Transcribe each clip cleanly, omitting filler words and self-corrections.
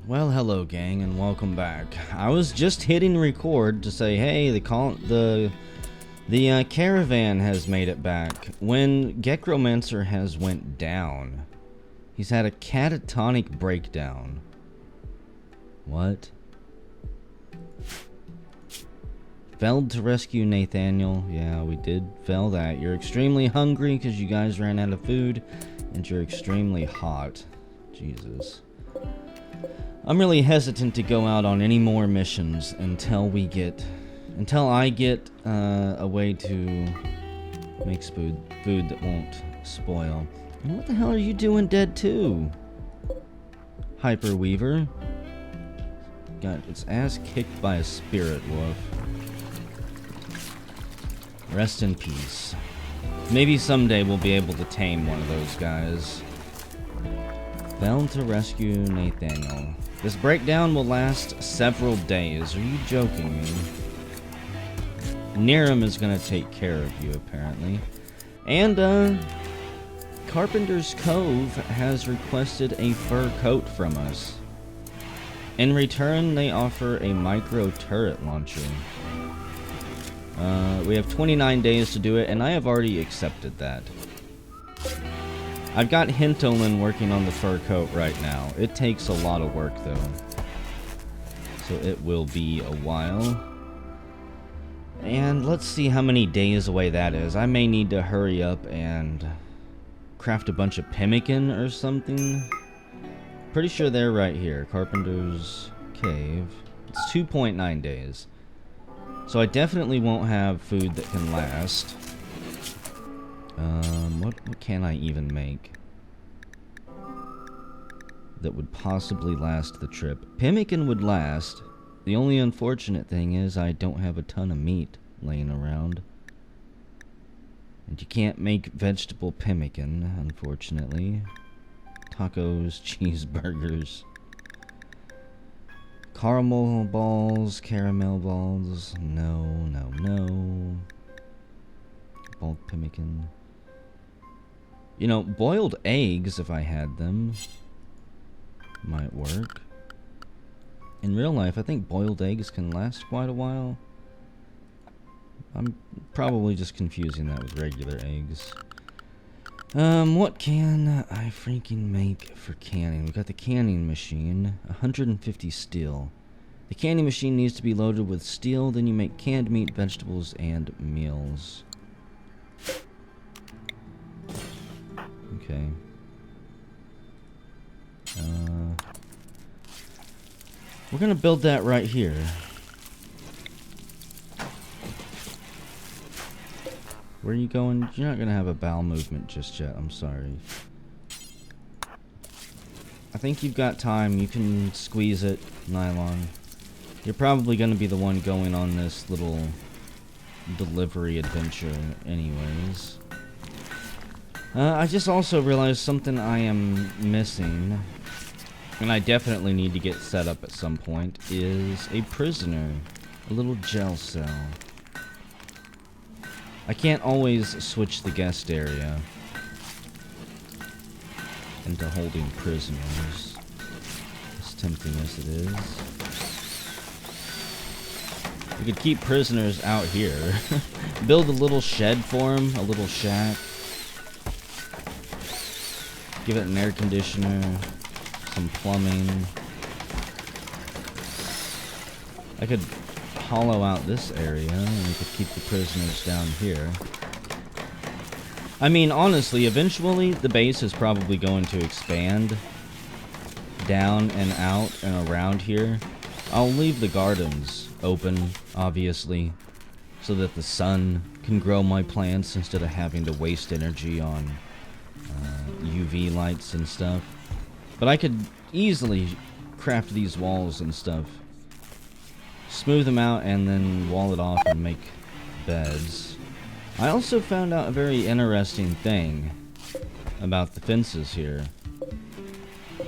Well, hello gang, and welcome back. I was just hitting record to say, hey, the caravan has made it back. When Gekromancer has went down, he's had a catatonic breakdown. What? Failed to rescue Nathaniel. Yeah, we did fail that. You're extremely hungry because you guys ran out of food, and you're extremely hot. Jesus. I'm really hesitant to go out on any more missions until I get a way to make food that won't spoil. And what the hell are you doing dead too? Hyper Weaver got its ass kicked by a spirit wolf. Rest in peace. Maybe someday we'll be able to tame one of those guys. Failed to rescue Nathaniel. This breakdown will last several days. Are you joking me? Niram is gonna take care of you, apparently. And, Carpenter's Cove has requested a fur coat from us. In return, they offer a micro turret launcher. We have 29 days to do it, and I have already accepted that. I've got Hintolin working on the fur coat right now. It takes a lot of work, though. So it will be a while. And let's see how many days away that is. I may need to hurry up and craft a bunch of pemmican or something. Pretty sure they're right here. Carpenter's Cave. It's 2.9 days. So I definitely won't have food that can last. What can I even make that would possibly last the trip? Pemmican would last. The only unfortunate thing is I don't have a ton of meat laying around. And you can't make vegetable pemmican, unfortunately. Tacos, cheeseburgers. Caramel balls, no. Bulk pemmican. You know, boiled eggs, if I had them, might work. In real life, I think boiled eggs can last quite a while. I'm probably just confusing that with regular eggs. What can I freaking make for canning? We've got the canning machine, 150 steel. The canning machine needs to be loaded with steel, then you make canned meat, vegetables, and meals. Okay. We're gonna build that right here. Where are you going? You're not gonna have a bowel movement just yet. I'm sorry. I think you've got time. You can squeeze it, Nylon. You're probably gonna be the one going on this little delivery adventure anyways. I just also realized something I am missing, and I definitely need to get set up at some point, is a prisoner. A little jail cell. I can't always switch the guest area into holding prisoners, as tempting as it is. We could keep prisoners out here. Build a little shed for them, a little shack. Give it an air conditioner, some plumbing. I could hollow out this area and we could keep the prisoners down here. I mean, honestly, eventually the base is probably going to expand down and out and around here. I'll leave the gardens open, obviously, so that the sun can grow my plants instead of having to waste energy on UV lights and stuff. But I could easily craft these walls and stuff. Smooth them out and then wall it off and make beds. I also found out a very interesting thing about the fences here.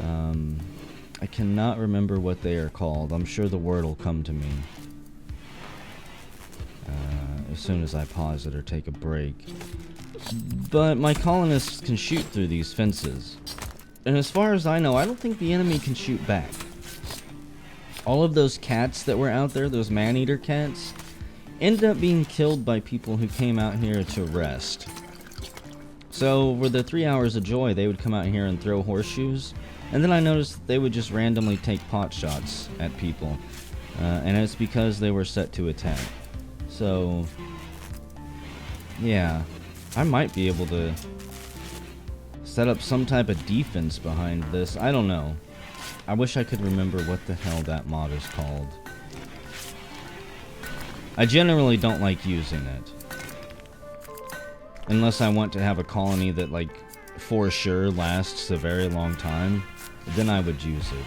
I cannot remember what they are called. I'm sure the word will come to me as soon as I pause it or take a break. But my colonists can shoot through these fences. And as far as I know, I don't think the enemy can shoot back. all of those cats that were out there, those man-eater cats, ended up being killed by people who came out here to rest. So, for the 3 hours of joy, they would come out here and throw horseshoes, and then I noticed that they would just randomly take pot shots at people, and it's because they were set to attack. So, yeah, I might be able to set up some type of defense behind this. I don't know. I wish I could remember what the hell that mod is called. I generally don't like using it. Unless I want to have a colony that, like, for sure lasts a very long time, then I would use it.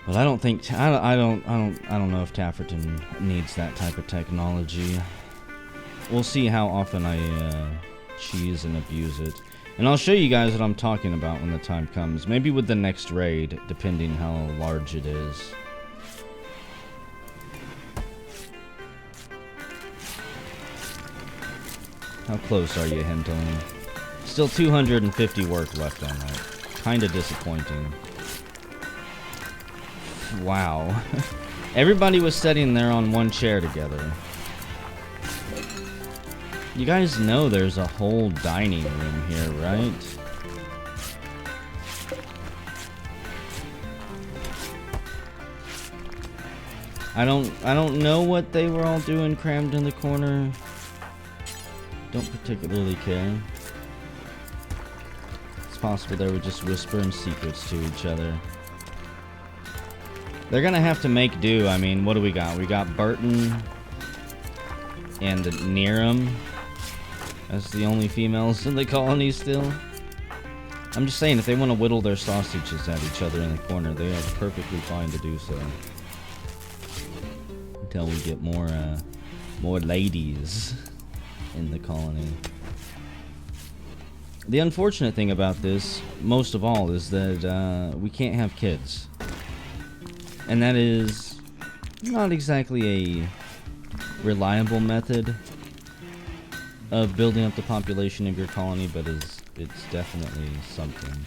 But I don't think I don't know if Tafferton needs that type of technology. We'll see how often I cheese and abuse it. And I'll show you guys what I'm talking about when the time comes. Maybe with the next raid, depending how large it is. How close are you, Hentling? Still 250 work left on that. Kinda disappointing. Wow. Everybody was sitting there on one chair together. You guys know there's a whole dining room here, right? I don't know what they were all doing crammed in the corner. Don't particularly care. It's possible they were just whispering secrets to each other. They're gonna have to make do. I mean, what do we got? We got Burton and Neeram. That's the only females in the colony still. I'm just saying, if they want to whittle their sausages at each other in the corner, they are perfectly fine to do so. Until we get more ladies in the colony. The unfortunate thing about this, most of all, is that we can't have kids. And that is not exactly a reliable method of building up the population of your colony, but it's definitely something.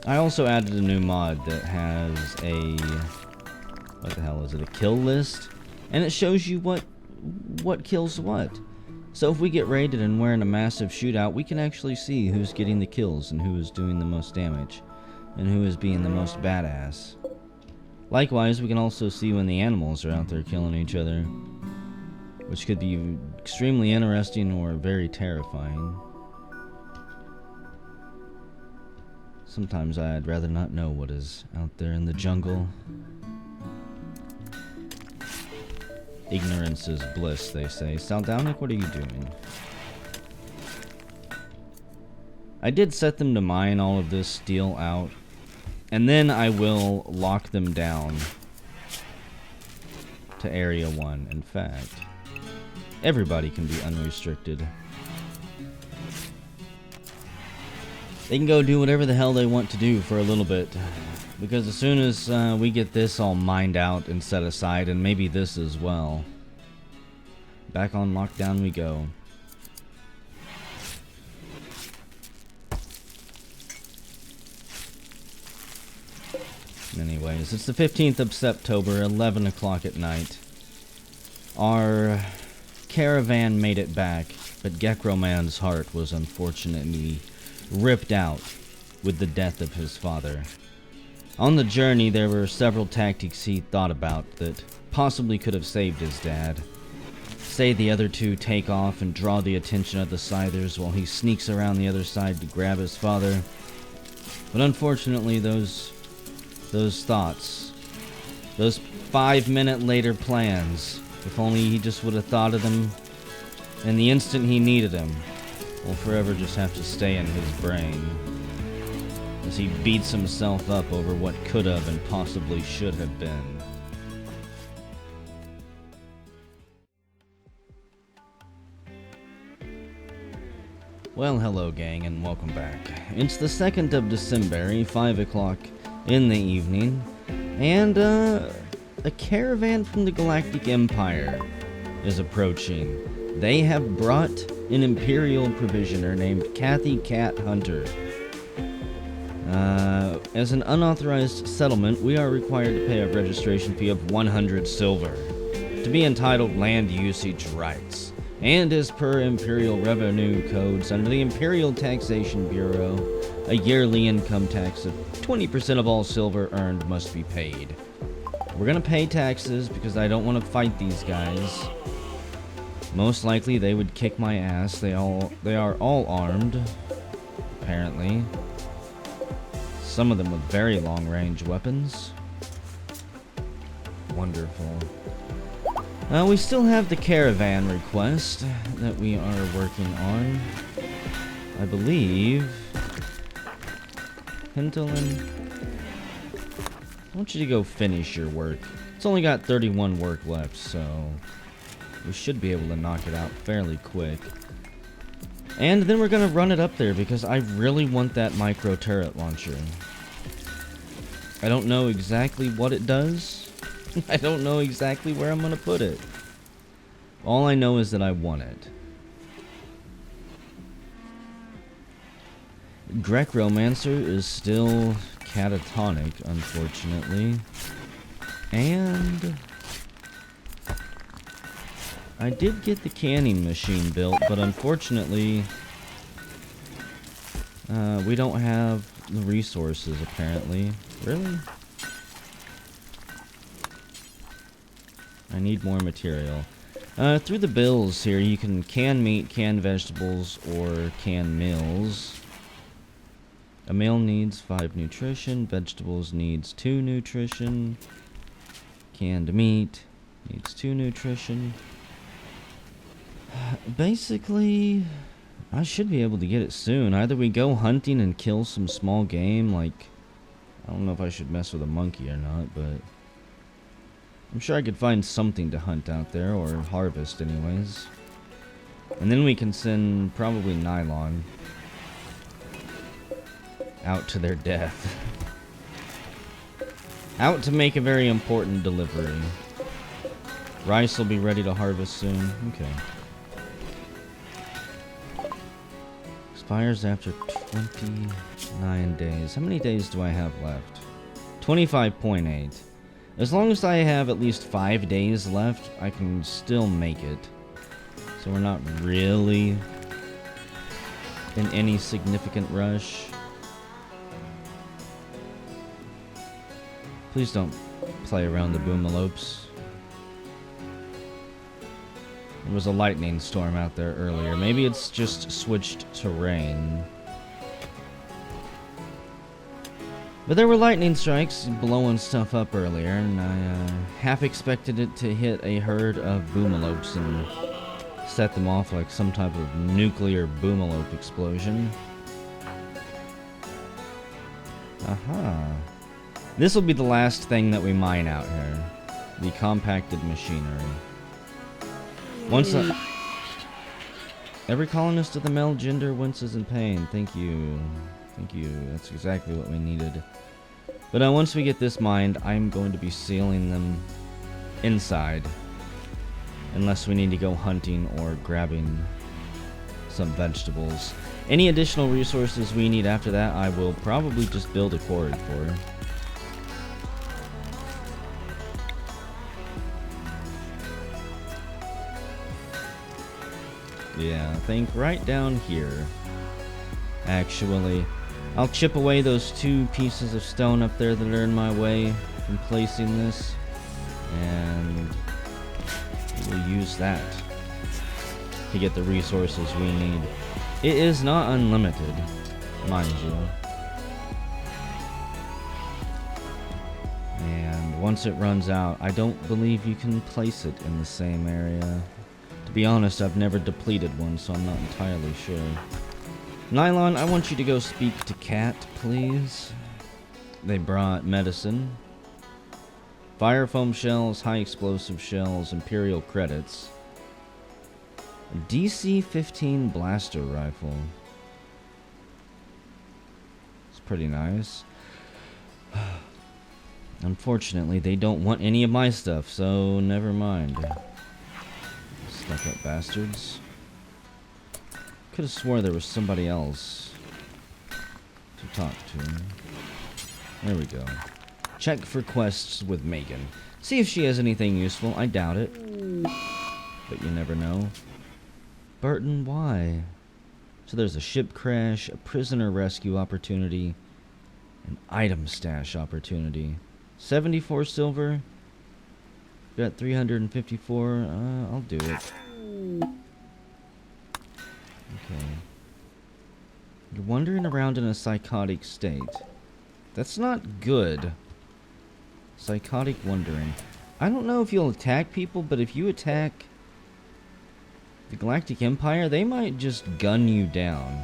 I also added a new mod that has a, what the hell is it, a kill list? And it shows you what kills what. So if we get raided and we're in a massive shootout, we can actually see who's getting the kills and who is doing the most damage and who is being the most badass. Likewise, we can also see when the animals are out there killing each other, which could be extremely interesting or very terrifying. Sometimes I'd rather not know what is out there in the jungle. Ignorance is bliss, they say. Saldownik, what are you doing? I did set them to mine all of this steel out, and then I will lock them down to Area 1. In fact, everybody can be unrestricted. They can go do whatever the hell they want to do for a little bit. Because as soon as we get this all mined out and set aside, and maybe this as well, back on lockdown we go. Anyways, it's the 15th of September, 11 o'clock at night. Our caravan made it back, but Gekroman's heart was unfortunately ripped out with the death of his father. On the journey, there were several tactics he thought about that possibly could have saved his dad. Say the other two take off and draw the attention of the Scythers while he sneaks around the other side to grab his father. But unfortunately, those thoughts, those 5-minute later plans, if only he just would have thought of them in the instant he needed them, will forever just have to stay in his brain. As he beats himself up over what could have and possibly should have been. Well, hello gang, and welcome back. It's the 2nd of December, 5 o'clock in the evening, and a caravan from the Galactic Empire is approaching. They have brought an Imperial provisioner named Kathy Cat Hunter. As an unauthorized settlement, we are required to pay a registration fee of 100 silver to be entitled land usage rights. And as per Imperial Revenue Codes under the Imperial Taxation Bureau, a yearly income tax of 20% of all silver earned must be paid. We're gonna pay taxes because I don't want to fight these guys. Most likely they would kick my ass. They are all armed, apparently. Some of them with very long-range weapons. Wonderful. We still have the caravan request that we are working on. I believe. Hintelin, I want you to go finish your work. It's only got 31 work left, so we should be able to knock it out fairly quick. And then we're gonna run it up there because I really want that micro turret launcher. I don't know exactly what it does. I don't know exactly where I'm gonna put it. All I know is that I want it. Grec-Romancer is still catatonic, unfortunately. And I did get the canning machine built, but unfortunately we don't have the resources, apparently. Really? I need more material. Through the bills here, you can can meat, can vegetables, or can meals. A meal needs 5 nutrition, vegetables needs 2 nutrition, canned meat needs 2 nutrition. Basically, I should be able to get it soon. Either we go hunting and kill some small game, like, I don't know if I should mess with a monkey or not, but I'm sure I could find something to hunt out there, or harvest anyways. And then we can send probably Nylon out to their death. Out to make a very important delivery. Rice will be ready to harvest soon. Okay. Expires after 29 days. How many days do I have left? 25.8. As long as I have at least 5 days left, I can still make it. So we're not really in any significant rush. Please don't play around the boomalopes. There was a lightning storm out there earlier. Maybe it's just switched to rain. But there were lightning strikes blowing stuff up earlier, and I half expected it to hit a herd of boomalopes and set them off like some type of nuclear boomalope explosion. Aha. This will be the last thing that we mine out here. The compacted machinery. Once every colonist of the male gender winces in pain. Thank you. Thank you. That's exactly what we needed. But once we get this mined, I'm going to be sealing them inside. Unless we need to go hunting or grabbing some vegetables. Any additional resources we need after that, I will probably just build a quarry for. Yeah, I think right down here. Actually, I'll chip away those 2 pieces of stone up there that are in my way from placing this, and we'll use that to get the resources we need. It is not unlimited, mind you. And once it runs out, I don't believe you can place it in the same area. To be honest, I've never depleted one, so I'm not entirely sure. Nylon, I want you to go speak to Cat, please. They brought medicine, fire foam shells, high explosive shells, Imperial credits, a DC-15 blaster rifle. It's pretty nice. Unfortunately, they don't want any of my stuff, so never mind. Stuck up bastards. Could have swore there was somebody else to talk to. There we go. Check for quests with Megan. See if she has anything useful. I doubt it. But you never know. Burton, why? So there's a ship crash, a prisoner rescue opportunity, an item stash opportunity. 74 silver. Got 354. I'll do it. Okay. You're wandering around in a psychotic state. That's not good. Psychotic wandering. I don't know if you'll attack people, but if you attack the Galactic Empire, they might just gun you down.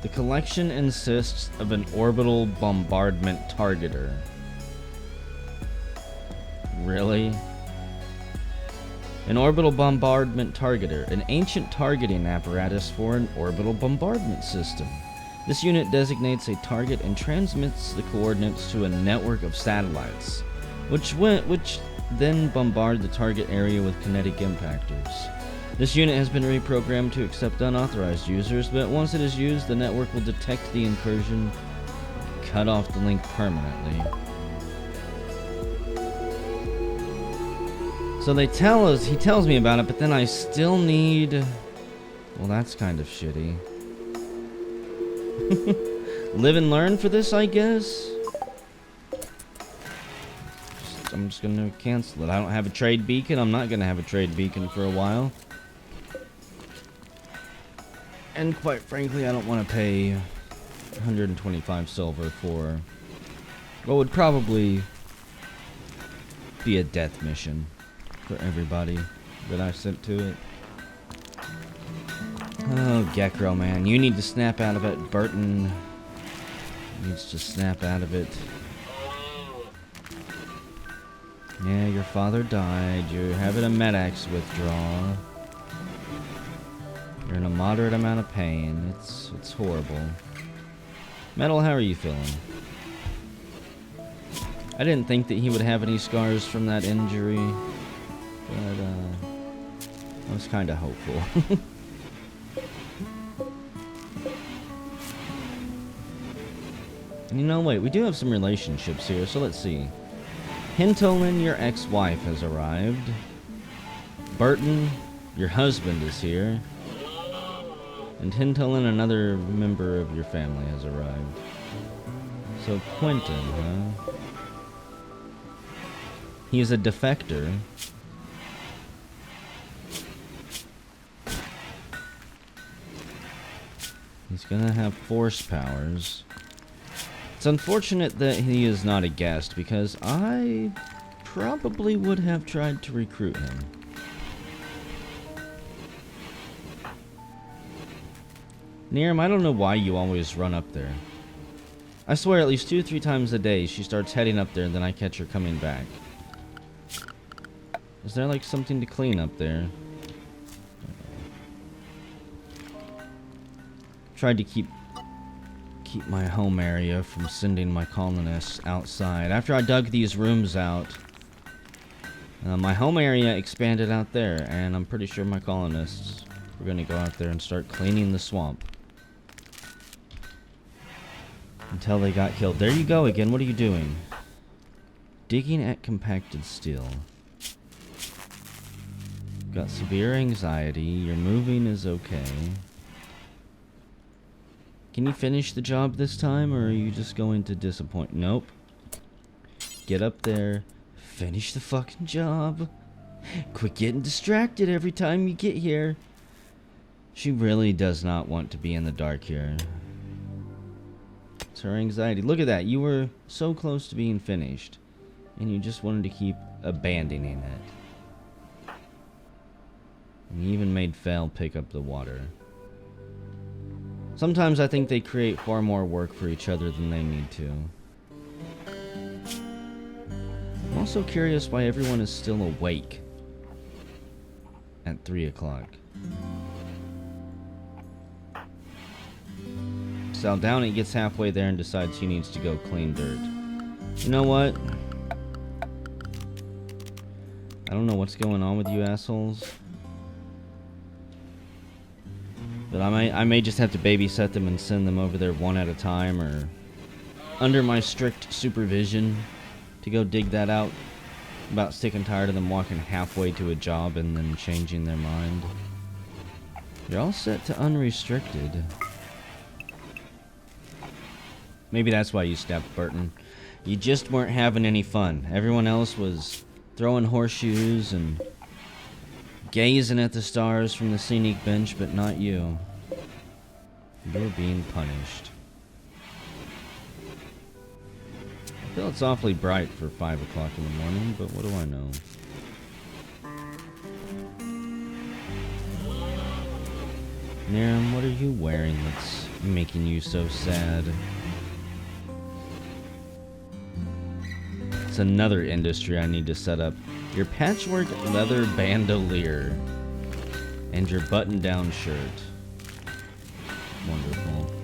The collection insists of an orbital bombardment targeter. Really? An orbital bombardment targeter, an ancient targeting apparatus for an orbital bombardment system. This unit designates a target and transmits the coordinates to a network of satellites, which then bombard the target area with kinetic impactors. This unit has been reprogrammed to accept unauthorized users, but once it is used, the network will detect the incursion and cut off the link permanently. So he tells me about it, but then I still need... Well, that's kind of shitty. Live and learn for this, I guess? I'm just gonna cancel it. I don't have a trade beacon. I'm not gonna have a trade beacon for a while. And quite frankly, I don't want to pay 125 silver for what would probably be a death mission for everybody that I sent to it. Oh, Gekro, man. You need to snap out of it. Burton needs to snap out of it. Yeah, your father died. You're having a Medax withdrawal. You're in a moderate amount of pain. It's horrible. Metal, how are you feeling? I didn't think that he would have any scars from that injury, but I was kind of hopeful. You know, wait, we do have some relationships here, so let's see. Hintolin, your ex-wife, has arrived. Burton, your husband, is here. And Hintolin, another member of your family, has arrived. So Quentin, huh? He's a defector. He's gonna have force powers. It's unfortunate that he is not a guest, because I probably would have tried to recruit him. Niram, I don't know why you always run up there. I swear at least 2 or 3 times a day she starts heading up there and then I catch her coming back. Is there like something to clean up there? Tried to keep my home area from sending my colonists outside. After I dug these rooms out, my home area expanded out there, and I'm pretty sure my colonists were going to go out there and start cleaning the swamp. Until they got killed. There you go again. What are you doing? Digging at compacted steel. Got severe anxiety. Your moving is okay. Can you finish the job this time, or are you just going to disappoint? Nope. Get up there. Finish the fucking job. Quit getting distracted every time you get here. She really does not want to be in the dark here. It's her anxiety. Look at that. You were so close to being finished, and you just wanted to keep abandoning it. And you even made Fel pick up the water. Sometimes I think they create far more work for each other than they need to. I'm also curious why everyone is still awake at 3 o'clock. Saldowny gets halfway there and decides he needs to go clean dirt. You know what? I don't know what's going on with you assholes, But I may just have to babysit them and send them over there one at a time, or under my strict supervision to go dig that out. About sick and tired of them walking halfway to a job and then changing their mind. You're all set to unrestricted. Maybe that's why you stepped, Burton. You just weren't having any fun. Everyone else was throwing horseshoes and gazing at the stars from the scenic bench, but not you. You're being punished. I feel it's awfully bright for 5 o'clock in the morning, but what do I know? Niram, what are you wearing that's making you so sad? It's another industry I need to set up. Your patchwork leather bandolier. And your button-down shirt. Wonderful.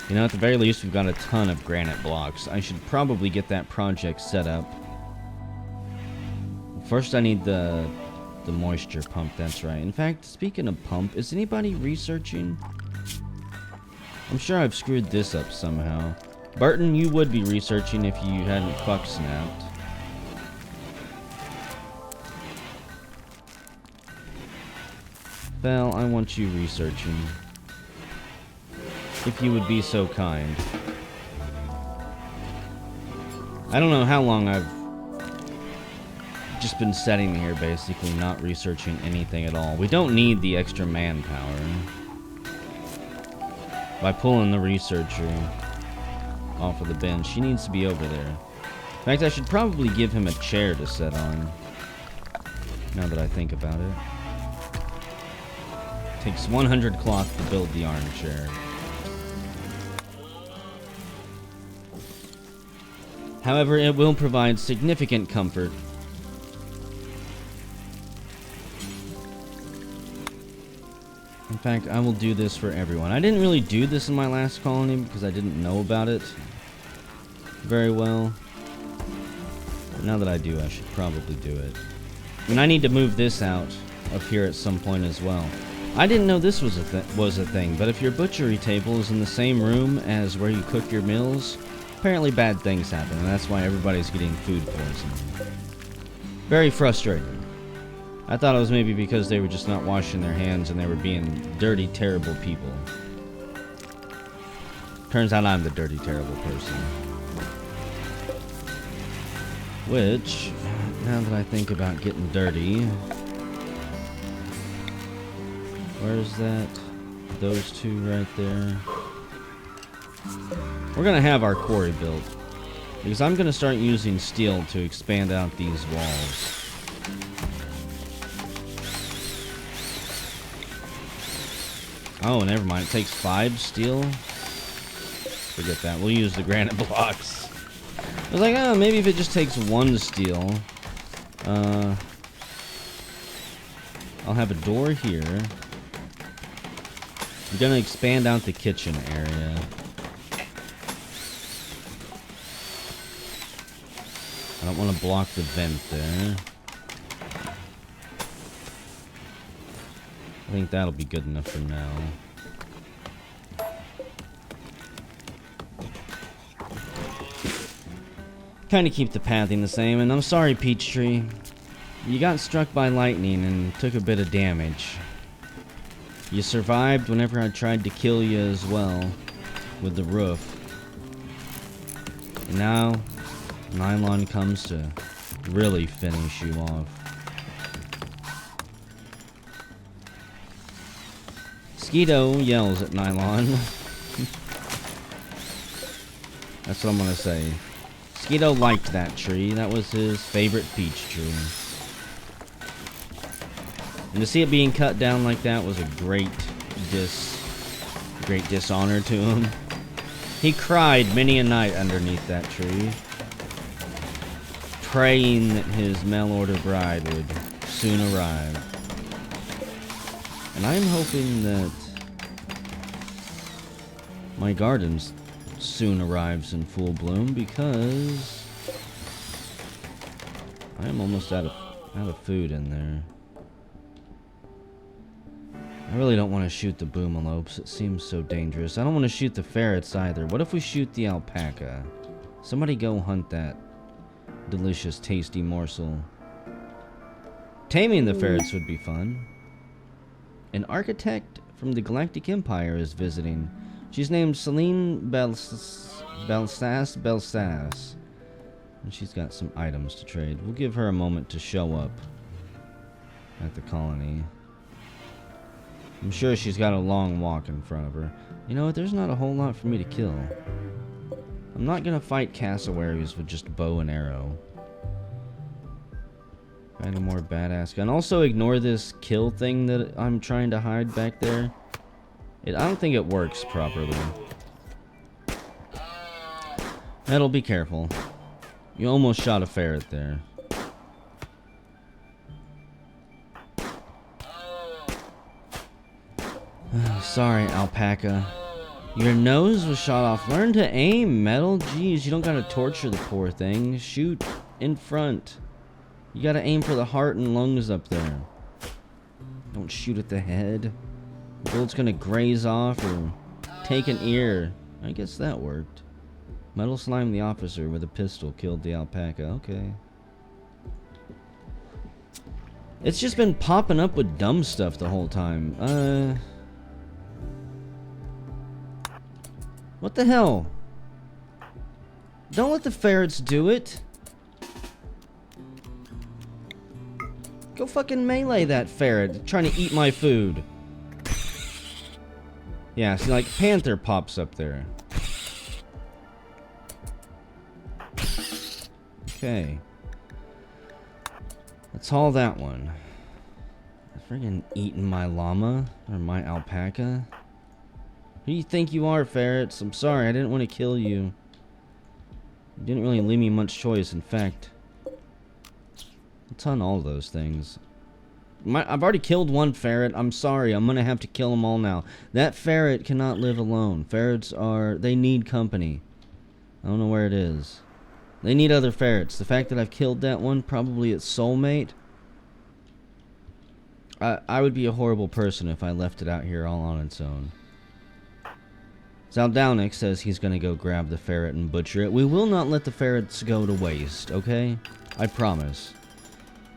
You know, at the very least, we've got a ton of granite blocks. I should probably get that project set up. First, I need the moisture pump, that's right. In fact, speaking of pump, is anybody researching? I'm sure I've screwed this up somehow. Burton, you would be researching if you hadn't fuck snapped. Val, I want you researching. If you would be so kind. I don't know how long I've just been sitting here, basically, not researching anything at all. We don't need the extra manpower. By pulling the researcher off of the bench, he needs to be over there. In fact, I should probably give him a chair to sit on. Now that I think about it. Takes 100 cloth to build the armchair. However, it will provide significant comfort. In fact, I will do this for everyone. I didn't really do this in my last colony because I didn't know about it very well. But now that I do, I should probably do it. I mean, I need to move this out of here at some point as well. I didn't know this was a thing, but if your butchery table is in the same room as where you cook your meals, apparently bad things happen, and that's why everybody's getting food poisoning. Very frustrating. I thought it was maybe because they were just not washing their hands and they were being dirty, terrible people. Turns out I'm the dirty, terrible person. Which, now that I think about getting dirty... Where's that? Those two right there. We're gonna have our quarry built. Because I'm gonna start using steel to expand out these walls. Oh, never mind. It takes 5 steel? Forget that. We'll use the granite blocks. I was like, oh, maybe if it just takes 1 steel. I'll have a door here. I'm gonna expand out the kitchen area. I don't want to block the vent there. I think that'll be good enough for now. Kind of keep the pathing the same, and I'm sorry, Peachtree. You got struck by lightning and took a bit of damage. You survived whenever I tried to kill you as well, with the roof. And now, Nylon comes to really finish you off. Skeeto yells at Nylon. That's what I'm gonna say. Skeeto liked that tree. That was his favorite peach tree. And to see it being cut down like that was a great dishonor to him. He cried many a night underneath that tree, praying that his mail-order bride would soon arrive. And I'm hoping that my gardens soon arrives in full bloom because I am almost out of food in there. I really don't want to shoot the boomalopes. It seems so dangerous. I don't want to shoot the ferrets either. What if we shoot the alpaca? Somebody go hunt that delicious, tasty morsel. Taming the ferrets would be fun. An architect from the Galactic Empire is visiting. She's named Celine Belsass. And she's got some items to trade. We'll give her a moment to show up at the colony. I'm sure she's got a long walk in front of her. You know what? There's not a whole lot for me to kill. I'm not gonna fight cassowaries with just bow and arrow. Find a more badass gun. Also, ignore this kill thing that I'm trying to hide back there. I don't think it works properly. Metal, be careful. You almost shot a ferret there. Sorry, alpaca. Your nose was shot off. Learn to aim, Metal. Jeez, you don't gotta torture the poor thing. Shoot in front. You gotta aim for the heart and lungs up there. Don't shoot at the head. The bullet's gonna graze off or take an ear. I guess that worked. Metal Slime the officer with a pistol killed the alpaca. Okay. It's just been popping up with dumb stuff the whole time. What the hell? Don't let the ferrets do it. Go fucking melee that ferret trying to eat my food. Yeah, see, like, Panther pops up there. Okay. Let's haul that one. Friggin' eating my llama or my alpaca. Who do you think you are, ferrets? I'm sorry, I didn't want to kill you. You didn't really leave me much choice. In fact, let's hunt all those things. I've already killed one ferret. I'm sorry, I'm gonna have to kill them all now. That ferret cannot live alone. Ferrets they need company. I don't know where it is. They need other ferrets. The fact that I've killed that one, probably its soulmate. I would be a horrible person if I left it out here all on its own. Zaldownik says he's gonna go grab the ferret and butcher it. We will not let the ferrets go to waste, okay? I promise.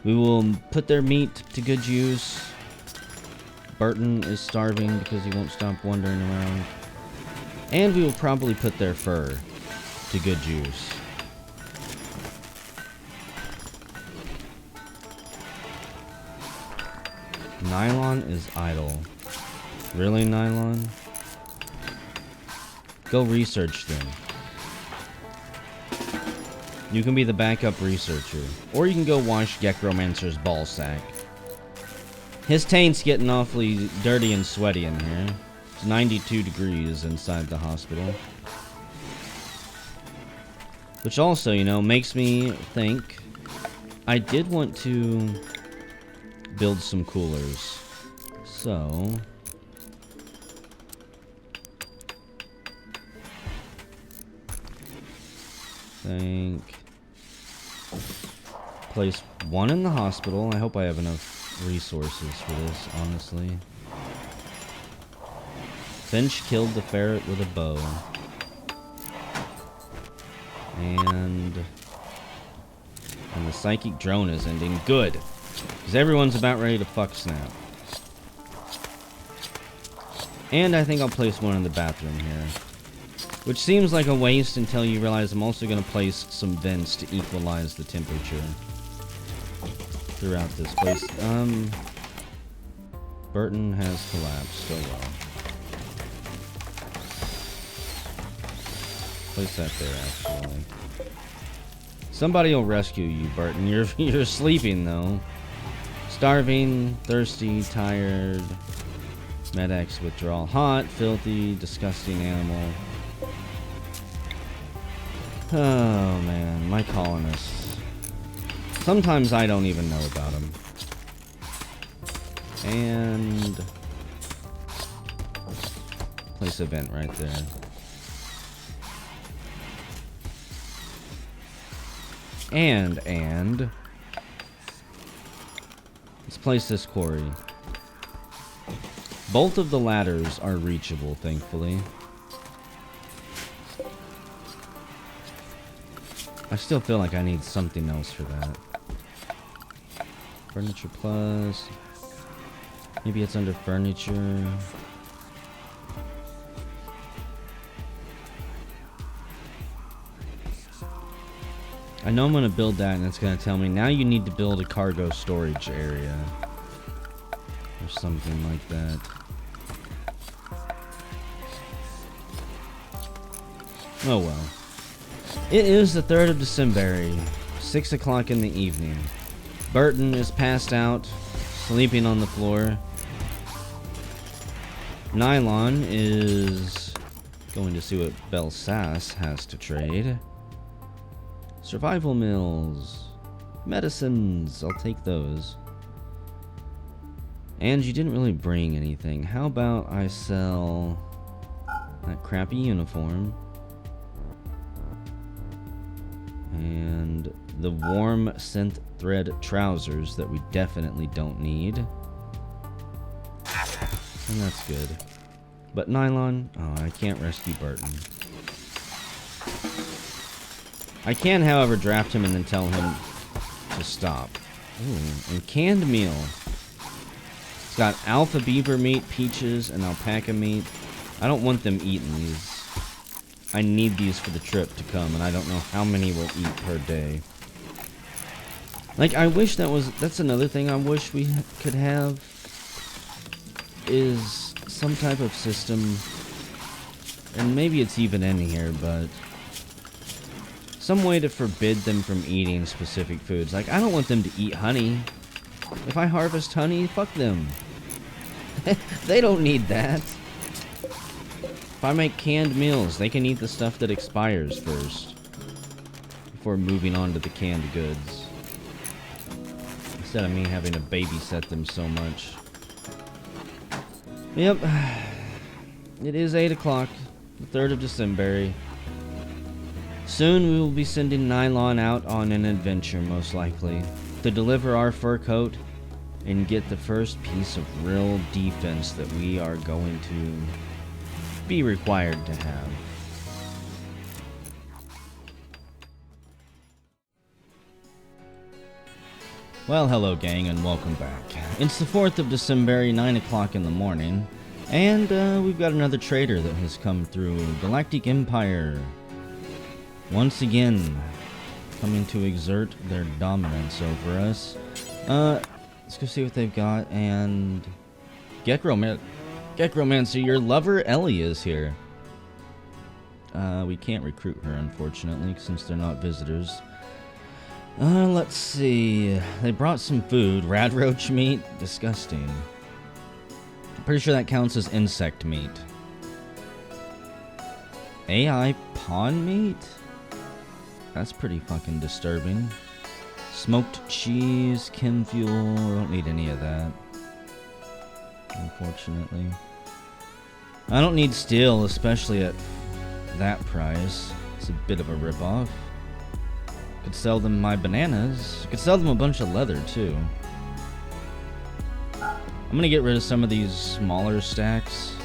We will put their meat to good use. Burton is starving because he won't stop wandering around. And we will probably put their fur to good use. Nylon is idle. Really, Nylon? Go research them. You can be the backup researcher. Or you can go wash Gekromancer's ball sack. His taint's getting awfully dirty and sweaty in here. It's 92 degrees inside the hospital. Which also, you know, makes me think I did want to build some coolers. So place one in the hospital. I hope I have enough resources for this, honestly. Finch killed the ferret with a bow. And the psychic drone is ending. Good. Because everyone's about ready to fuck snap. And I think I'll place one in the bathroom here. Which seems like a waste until you realize I'm also going to place some vents to equalize the temperature throughout this place. Burton has collapsed. Oh well. Place that there, actually. Somebody will rescue you, Burton. You're sleeping, though. Starving, thirsty, tired. Med-X withdrawal. Hot, filthy, disgusting animal. Oh, man. My colonists. Sometimes I don't even know about them. And place a vent right there. And let's place this quarry. Both of the ladders are reachable, thankfully. I still feel like I need something else for that. Furniture plus. Maybe it's under furniture. I know I'm going to build that, and it's going to tell me, now you need to build a cargo storage area. Or something like that. Oh well. It is the 3rd of December, 6 o'clock in the evening. Burton is passed out, sleeping on the floor. Nylon is going to see what Belsass has to trade. Survival mills. Medicines. I'll take those. And you didn't really bring anything. How about I sell that crappy uniform? And the warm synth thread trousers that we definitely don't need. And that's good. But nylon, oh, I can't rescue Burton. I can, however, draft him and then tell him to stop. Ooh, and canned meal. It's got alpha beaver meat, peaches, and alpaca meat. I don't want them eating these. I need these for the trip to come, and I don't know how many we'll eat per day. Like, I wish that's another thing I wish we could have, is some type of system, and maybe it's even in here, but some way to forbid them from eating specific foods. Like, I don't want them to eat honey. If I harvest honey, fuck them. They don't need that. If I make canned meals, they can eat the stuff that expires first, before moving on to the canned goods. Instead of me having to babysit them so much. Yep. It is 8 o'clock, the 3rd of December. Soon we will be sending Nylon out on an adventure, most likely, to deliver our fur coat and get the first piece of real defense that we are going to be required to have. Well, hello gang, and welcome back. It's the 4th of December, 9 o'clock in the morning, and we've got another trader that has come through. Galactic Empire, once again, coming to exert their dominance over us. Let's go see what they've got, and Gekromancer, your lover Ellie is here. We can't recruit her, unfortunately, since they're not visitors. Let's see. They brought some food. Radroach meat? Disgusting. I'm pretty sure that counts as insect meat. AI pawn meat? That's pretty fucking disturbing. Smoked cheese, chem fuel. I don't need any of that, unfortunately. I don't need steel, especially at that price. It's a bit of a ripoff. Could sell them my bananas. Could sell them a bunch of leather, too. I'm gonna get rid of some of these smaller stacks.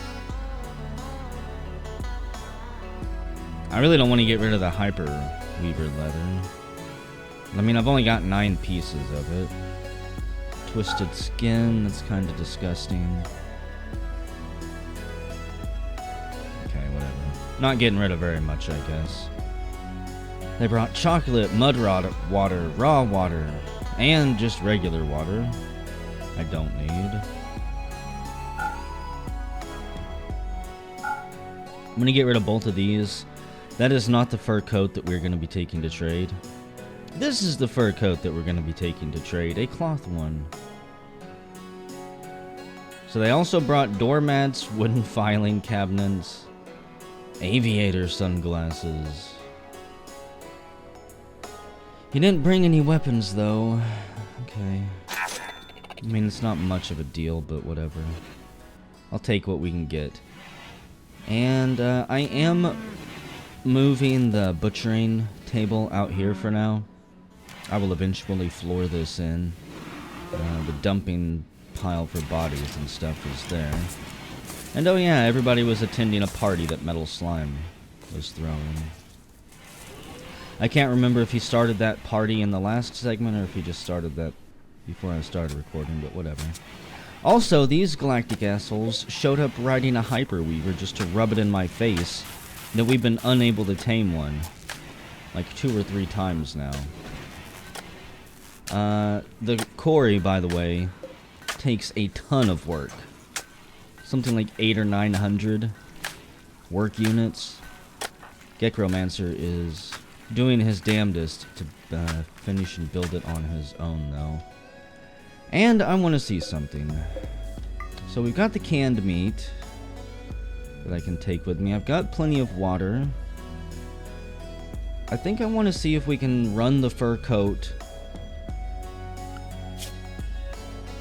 I really don't want to get rid of the Hyper Weaver leather. I mean, I've only got 9 pieces of it. Twisted skin, that's kind of disgusting. Okay, whatever. Not getting rid of very much, I guess. They brought chocolate, mud water, raw water, and just regular water. I don't need. I'm going to get rid of both of these. That is not the fur coat that we're going to be taking to trade. This is the fur coat that we're going to be taking to trade, a cloth one. So they also brought doormats, wooden filing cabinets, aviator sunglasses. He didn't bring any weapons, though. Okay. I mean, it's not much of a deal, but whatever. I'll take what we can get. And I am moving the butchering table out here for now. I will eventually floor this in. The dumping pile for bodies and stuff is there. And oh yeah, everybody was attending a party that Metal Slime was throwing. I can't remember if he started that party in the last segment or if he just started that before I started recording, but whatever. Also, these galactic assholes showed up riding a Hyperweaver just to rub it in my face that we've been unable to tame one. Like 2 or 3 times now. The quarry, by the way, takes a ton of work. Something like 800 or 900 work units. Gekromancer is doing his damnedest to finish and build it on his own, though. And I want to see something. So we've got the canned meat that I can take with me. I've got plenty of water. I think I want to see if we can run the fur coat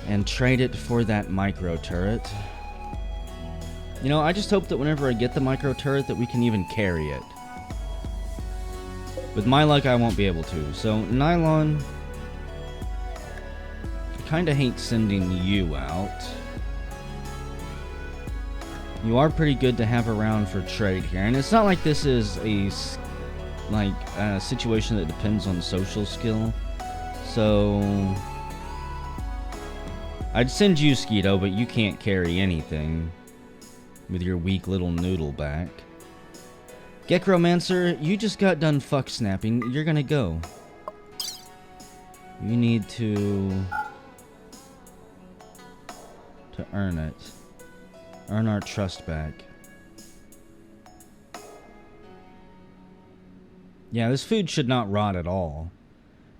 and trade it for that micro turret. You know, I just hope that whenever I get the micro turret that we can even carry it. With my luck, I won't be able to. So, Nylon, I kind of hate sending you out. You are pretty good to have around for trade here. And it's not like this is a situation that depends on social skill. So I'd send you, Skeeto, but you can't carry anything with your weak little noodle back. Gekromancer, you just got done fuck snapping. You're gonna go. You need to earn it. Earn our trust back. Yeah, this food should not rot at all.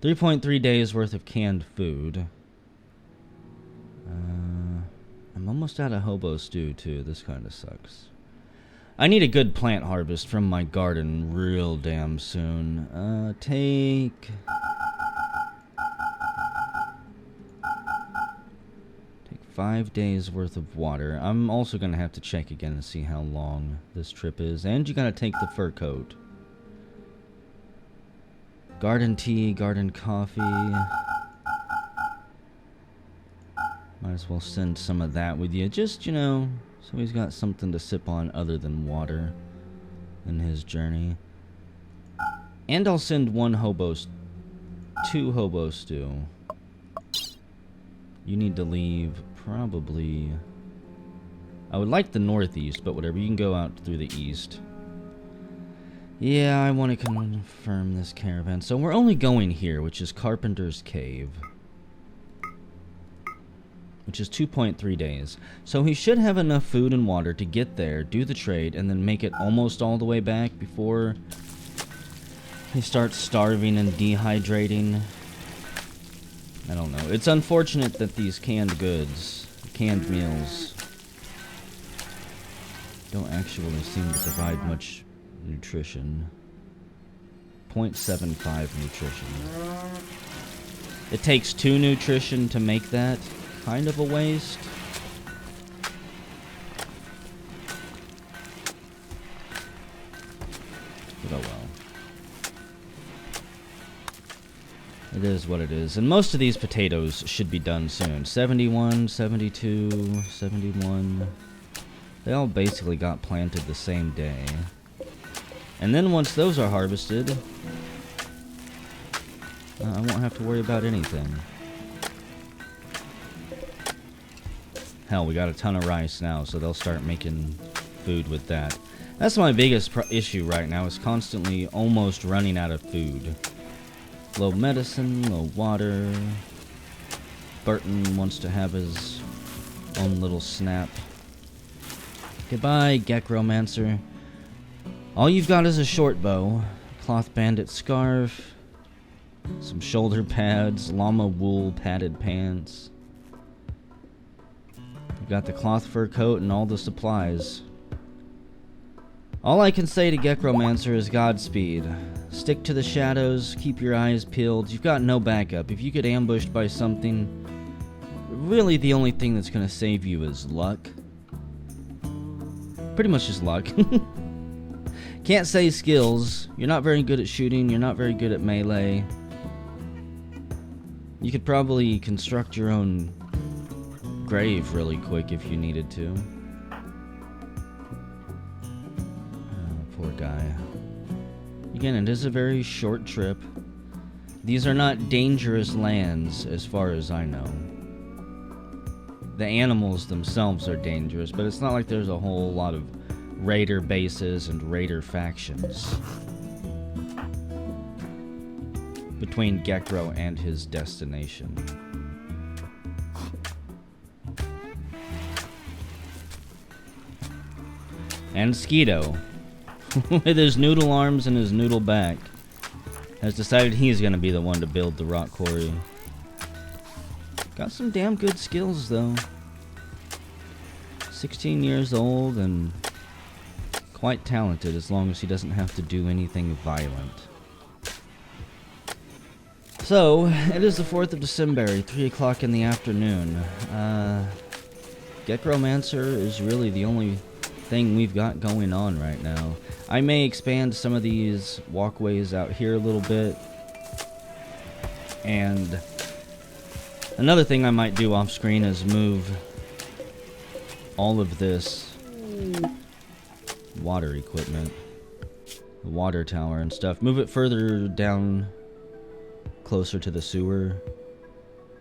3.3 days worth of canned food. I'm almost out of hobo stew, too. This kind of sucks. I need a good plant harvest from my garden real damn soon. Take 5 days worth of water. I'm also going to have to check again and see how long this trip is. And you got to take the fur coat. Garden tea, garden coffee. Might as well send some of that with you. Just, you know, so he's got something to sip on other than water in his journey. And I'll send 2 hobo stew. You need to leave probably... I would like the northeast, but whatever. You can go out through the east. Yeah, I want to confirm this caravan. So we're only going here, which is Carpenter's Cave. Which is 2.3 days. So he should have enough food and water to get there, do the trade, and then make it almost all the way back before he starts starving and dehydrating. I don't know. It's unfortunate that these canned goods, canned meals, don't actually seem to provide much nutrition. 0.75 nutrition. It takes 2 nutrition to make that. Kind of a waste. But oh well. It is what it is. And most of these potatoes should be done soon. 71, 72, 71. They all basically got planted the same day. And then once those are harvested, I won't have to worry about anything. Hell, we got a ton of rice now, so they'll start making food with that. That's my biggest issue right now, is constantly almost running out of food. Low medicine, low water. Burton wants to have his own little snap. Goodbye, Gekromancer. All you've got is a short bow, cloth bandit scarf, some shoulder pads, llama wool padded pants. You've got the cloth fur coat and all the supplies. All I can say to Gekromancer is Godspeed. Stick to the shadows, keep your eyes peeled. You've got no backup. If you get ambushed by something, really the only thing that's going to save you is luck. Pretty much just luck. Can't say skills. You're not very good at shooting. You're not very good at melee. You could probably construct your own grave really quick if you needed to. Poor guy. Again, it is a very short trip. These are not dangerous lands as far as I know. The animals themselves are dangerous, but it's not like there's a whole lot of raider bases and raider factions between Gekro and his destination. And Skeeto, with his noodle arms and his noodle back, has decided he's going to be the one to build the rock quarry. Got some damn good skills, though. 16 years old and quite talented, as long as he doesn't have to do anything violent. So, it is the 4th of December, 3 o'clock in the afternoon. Gekromancer is really the only thing we've got going on right now. I may expand some of these walkways out here a little bit. And another thing I might do off screen is move all of this water equipment, the water tower and stuff, move it further down closer to the sewer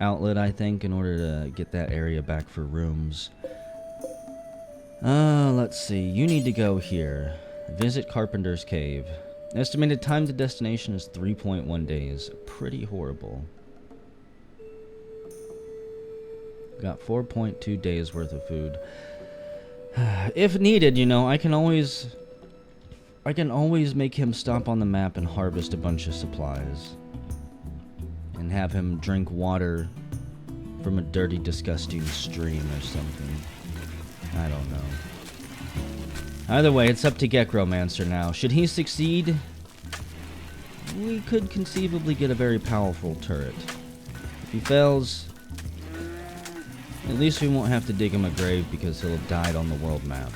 outlet, I think, in order to get that area back for rooms. Let's see. You need to go here. Visit Carpenter's Cave. Estimated time to destination is 3.1 days. Pretty horrible. Got 4.2 days worth of food. If needed, you know, I can always make him stop on the map and harvest a bunch of supplies. And have him drink water from a dirty, disgusting stream or something. I don't know. Either way, it's up to Gekromancer now. Should he succeed, we could conceivably get a very powerful turret. If he fails, at least we won't have to dig him a grave because he'll have died on the world map.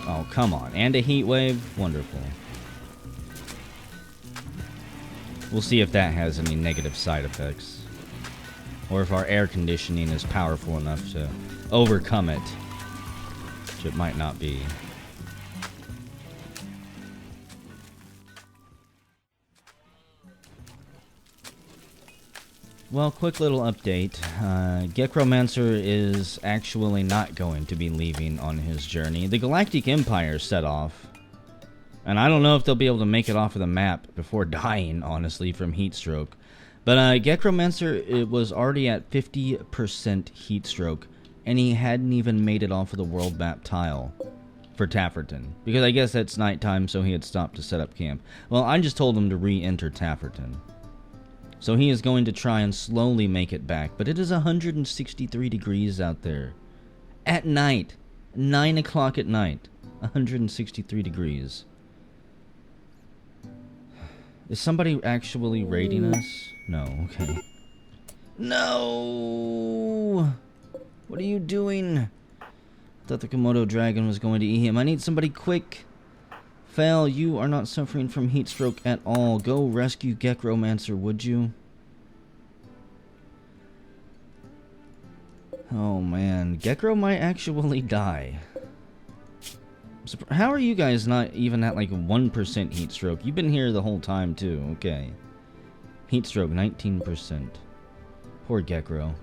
Oh, come on. And a heat wave? Wonderful. We'll see if that has any negative side effects. Or if our air conditioning is powerful enough to overcome it. Which it might not be. Well, quick little update. Gekromancer is actually not going to be leaving on his journey. The Galactic Empire set off. And I don't know if they'll be able to make it off of the map before dying, honestly, from heat stroke. But Gekromancer, it was already at 50% heat stroke, and he hadn't even made it off of the world map tile for Tafferton. Because I guess it's nighttime, so he had stopped to set up camp. Well, I just told him to re-enter Tafferton. So he is going to try and slowly make it back. But it is 163 degrees out there. At night. 9 o'clock at night. 163 degrees. Is somebody actually raiding us? No, okay. No! What are you doing? I thought the Komodo dragon was going to eat him. I need somebody quick. Fel, you are not suffering from heat stroke at all. Go rescue Gekromancer, would you? Oh man, Gekro might actually die. How are you guys not even at like 1% heat stroke? You've been here the whole time too, okay. Heat stroke, 19%. Poor Gekro.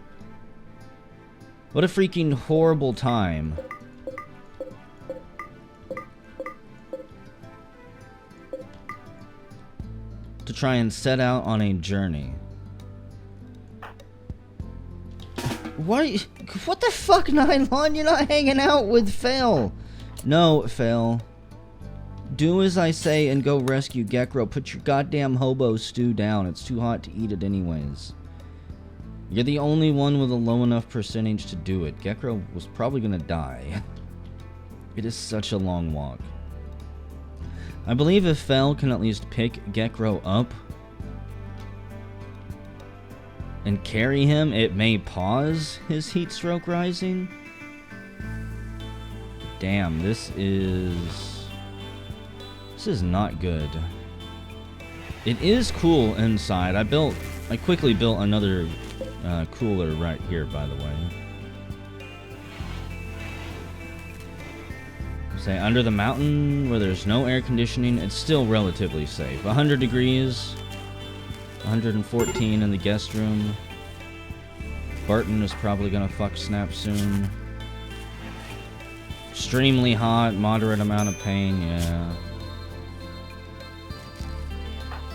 What a freaking horrible time. To try and set out on a journey. What the fuck, Nylon? You're not hanging out with Fel. No, Fel. Do as I say and go rescue Gekro. Put your goddamn hobo stew down. It's too hot to eat it anyways. You're the only one with a low enough percentage to do it. Gekro was probably gonna die. It is such a long walk. I believe if Fel can at least pick Gekro up and carry him, it may pause his heat stroke rising. damn, this is not good. It is cool inside. I quickly built another cooler right here, by the way. Say, under the mountain where there's no air conditioning, it's still relatively safe. 100 degrees, 114 in the guest room. Barton is probably gonna fuck snap soon. Extremely hot, moderate amount of pain, yeah.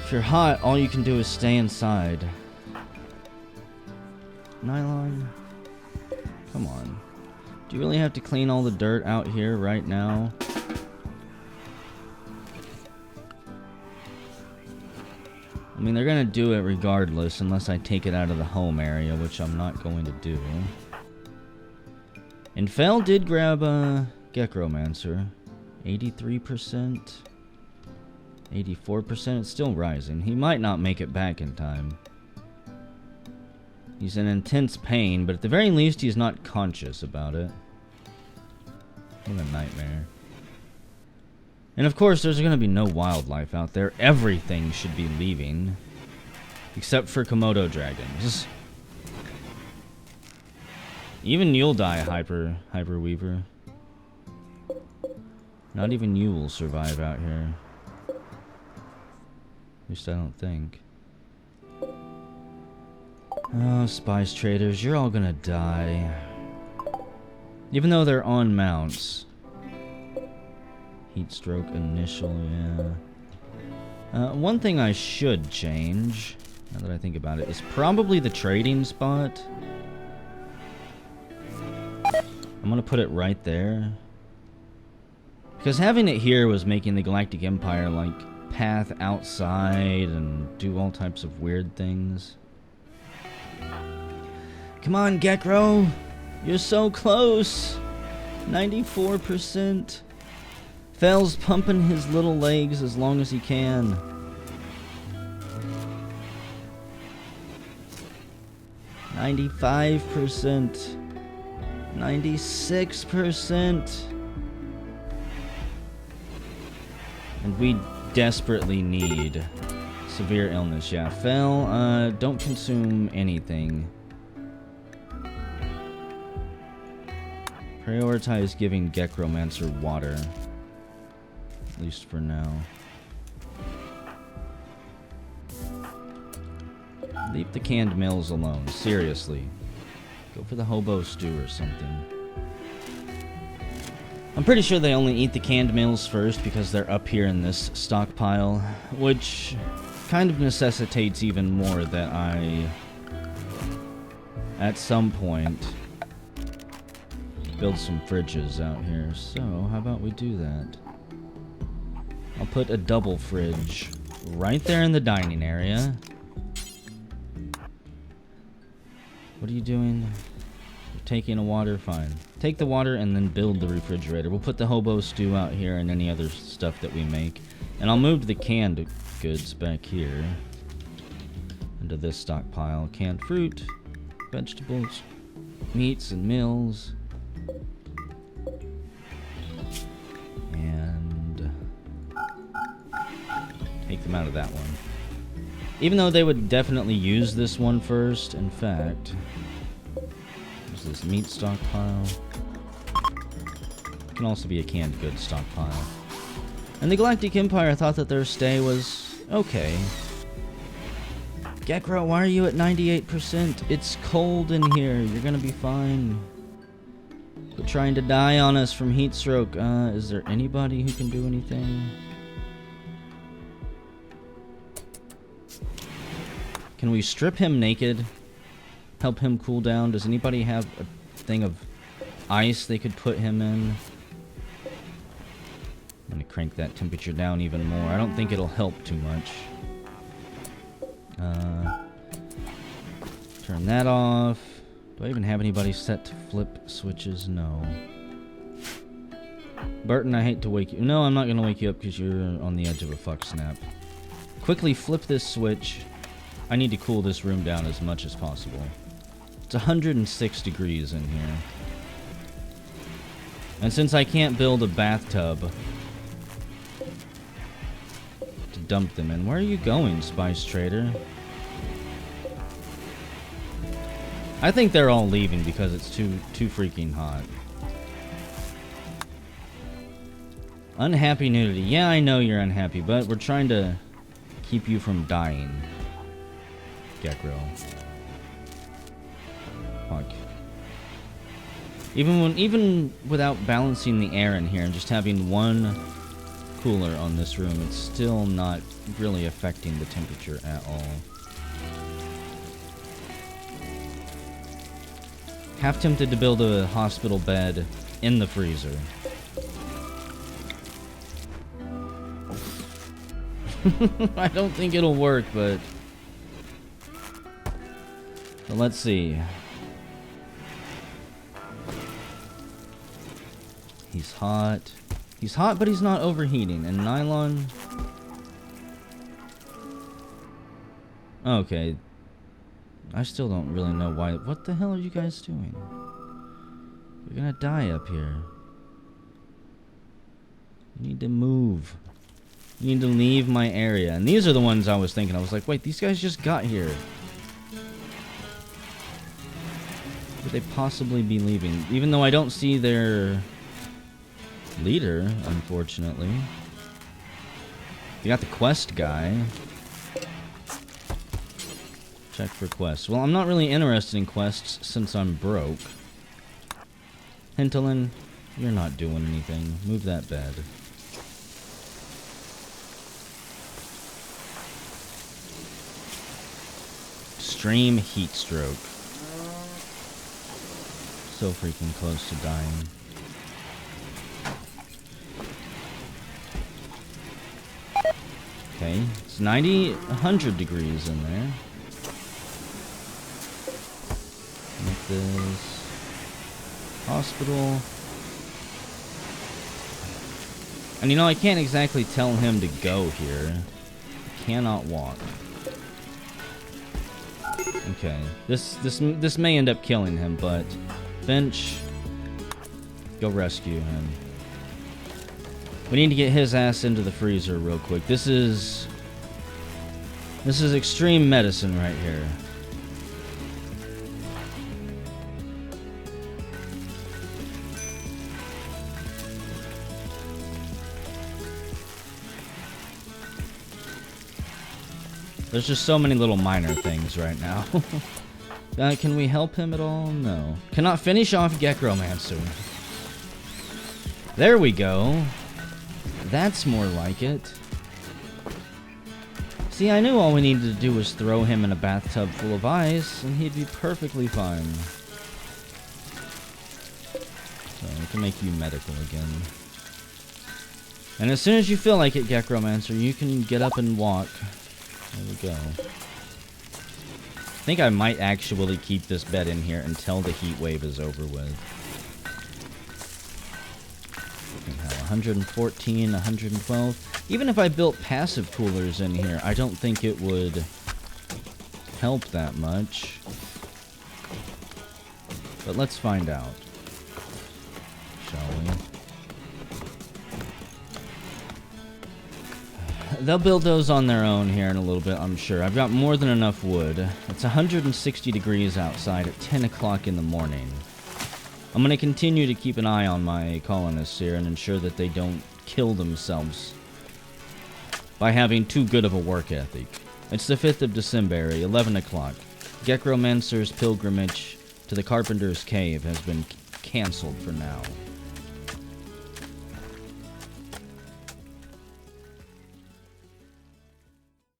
If you're hot, all you can do is stay inside. Nylon? Come on. Do you really have to clean all the dirt out here right now? I mean, they're gonna do it regardless unless I take it out of the home area, which I'm not going to do. And Fel did grab a Gekromancer. 83%. 84%. It's still rising. He might not make it back in time. He's in intense pain, but at the very least, he's not conscious about it. What a nightmare. And of course, there's going to be no wildlife out there. Everything should be leaving. Except for Komodo dragons. Even you'll die, Hyper Weaver. Not even you will survive out here. At least I don't think. Oh, spice traders, you're all gonna die. Even though they're on mounts. Heat stroke initial, yeah. One thing I should change, now that I think about it, is probably the trading spot. I'm gonna put it right there. Because having it here was making the Galactic Empire, like, path outside and do all types of weird things. Come on, Gekro! You're so close! 94%. Fel's pumping his little legs as long as he can. %. 96%. And we desperately need severe illness. Yeah, Fel, don't consume anything. Prioritize giving Gekromancer water. At least for now. Leave the canned mills alone. Seriously. Go for the hobo stew or something. I'm pretty sure they only eat the canned meals first because they're up here in this stockpile, which kind of necessitates even more that I, at some point, build some fridges out here. So, how about we do that? I'll put a double fridge right there in the dining area. What are you doing? You're taking a water? Fine. Take the water and then build the refrigerator. We'll put the hobo stew out here and any other stuff that we make. And I'll move the canned goods back here into this stockpile. Canned fruit, vegetables, meats and meals. And take them out of that one. Even though they would definitely use this one first, in fact. There's this meat stockpile. It can also be a canned goods stockpile. And the Galactic Empire thought that their stay was okay. Gekro, why are you at 98%? It's cold in here. You're gonna be fine. They're trying to die on us from heat stroke. Is there anybody who can do anything? Can we strip him naked? Help him cool down? Does anybody have a thing of ice they could put him in? I'm gonna crank that temperature down even more. I don't think it'll help too much. Turn that off. Do I even have anybody set to flip switches? No. Barton, I hate to wake you. No, I'm not gonna wake you up because you're on the edge of a fuck snap. Quickly flip this switch. I need to cool this room down as much as possible. It's 106 degrees in here. And since I can't build a bathtub to dump them in, where are you going, Spice Trader? I think they're all leaving because it's too freaking hot. Unhappy nudity. Yeah, I know you're unhappy, but we're trying to keep you from dying. Gekro. Fuck. Even without balancing the air in here and just having one cooler on this room, it's still not really affecting the temperature at all. Half tempted to build a hospital bed in the freezer. I don't think it'll work, but let's see. He's hot. He's hot, but he's not overheating. And nylon... Okay. I still don't really know why. What the hell are you guys doing? You're gonna die up here. You need to move. You need to leave my area. And these are the ones I was thinking. I was like, wait, these guys just got here. Could they possibly be leaving? Even though I don't see their leader, unfortunately. They got the quest guy. Check for quests. Well, I'm not really interested in quests since I'm broke. Hintelin, you're not doing anything. Move that bed. Extreme heat stroke. So freaking close to dying. Okay, it's 100 degrees in there. Make this hospital. And you know, I can't exactly tell him to go here. He cannot walk. Okay, this may end up killing him, but Finch, go rescue him. We need to get his ass into the freezer real quick. This is extreme medicine right here. There's just so many little minor things right now. Can we help him at all? No. Cannot finish off Gekromancer. There we go. That's more like it. See, I knew all we needed to do was throw him in a bathtub full of ice, and he'd be perfectly fine. So, we can make you medical again. And as soon as you feel like it, Gekromancer, you can get up and walk. There we go. I think I might actually keep this bed in here until the heat wave is over with. We can have 114, 112. Even if I built passive coolers in here, I don't think it would help that much. But let's find out. Shall we? They'll build those on their own here in a little bit, I'm sure. I've got more than enough wood. It's 160 degrees outside at 10 o'clock in the morning. I'm going to continue to keep an eye on my colonists here and ensure that they don't kill themselves by having too good of a work ethic. It's the 5th of December, 11 o'clock. Gekromancer's pilgrimage to the Carpenter's Cave has been cancelled for now.